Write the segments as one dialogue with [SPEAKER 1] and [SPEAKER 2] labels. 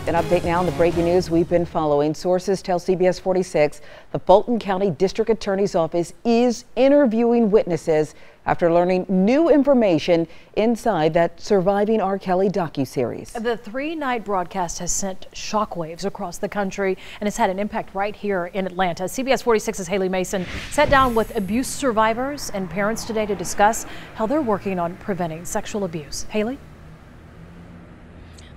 [SPEAKER 1] An update now on the breaking news we've been following. Sources tell CBS 46 the Fulton County District Attorney's Office is interviewing witnesses after learning new information inside that Surviving R. Kelly docu-series.
[SPEAKER 2] The 3-night broadcast has sent shockwaves across the country and has had an impact right here in Atlanta. CBS 46's Haley Mason sat down with abuse survivors and parents today to discuss how they're working on preventing sexual abuse. Haley?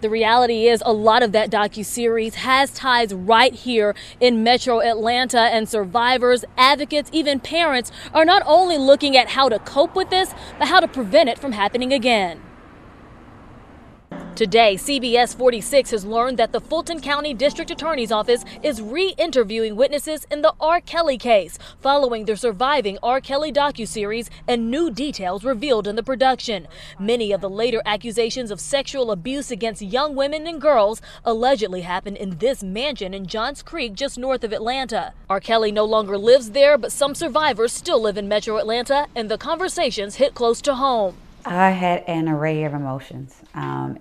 [SPEAKER 3] The reality is a lot of that docu-series has ties right here in Metro Atlanta, and survivors, advocates, even parents are not only looking at how to cope with this, but how to prevent it from happening again. Today, CBS 46 has learned that the Fulton County District Attorney's Office is re-interviewing witnesses in the R. Kelly case following the Surviving R. Kelly docu-series and new details revealed in the production. Many of the later accusations of sexual abuse against young women and girls allegedly happened in this mansion in Johns Creek, just north of Atlanta. R. Kelly no longer lives there, but some survivors still live in Metro Atlanta, and the conversations hit close to home.
[SPEAKER 4] I had an array of emotions.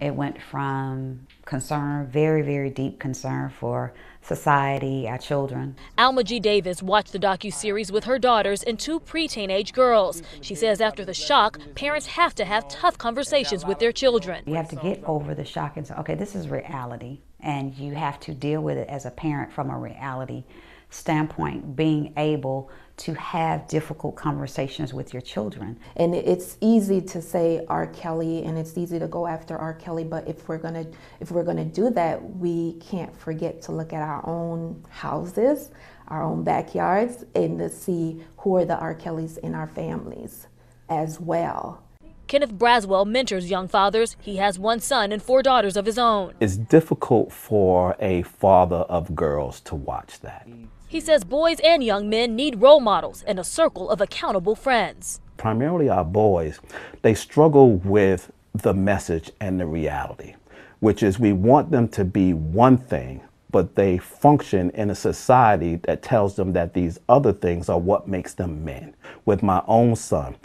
[SPEAKER 4] It went from concern, very, very deep concern for society, our children.
[SPEAKER 3] Alma G. Davis watched the docu-series with her daughters and 2 pre-teenage girls. She says after the shock, parents have to have tough conversations with their children.
[SPEAKER 4] You have to get over the shock and say, okay, this is reality, and you have to deal with it as a parent from a reality standpoint, being able to have difficult conversations with your children.
[SPEAKER 5] And it's easy to say R. Kelly, and it's easy to go after R. Kelly, but if we're gonna do that, we can't forget to look at our own houses, our own backyards, and to see who are the R. Kellys in our families as well.
[SPEAKER 3] Kenneth Braswell mentors young fathers. He has 1 son and 4 daughters of his own.
[SPEAKER 6] It's difficult for a father of girls to watch that.
[SPEAKER 3] He says boys and young men need role models and a circle of accountable friends.
[SPEAKER 6] Primarily our boys, they struggle with the message and the reality, which is we want them to be one thing, but they function in a society that tells them that these other things are what makes them men. With my own son,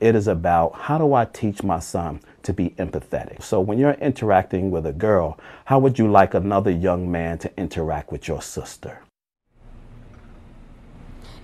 [SPEAKER 6] it is about how do I teach my son to be empathetic. So when you're interacting with a girl, how would you like another young man to interact with your sister?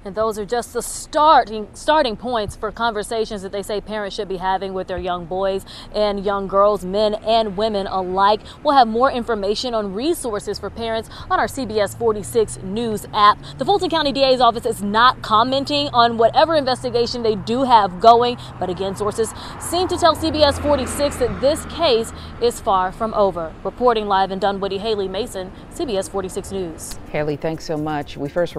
[SPEAKER 3] And those are just the starting points for conversations that they say parents should be having with their young boys and young girls, men and women alike. We'll have more information on resources for parents on our CBS 46 News app. The Fulton County DA's office is not commenting on whatever investigation they do have going, but again, sources seem to tell CBS 46 that this case is far from over. Reporting live in Dunwoody, Haley Mason, CBS 46 News.
[SPEAKER 1] Haley, thanks so much. We first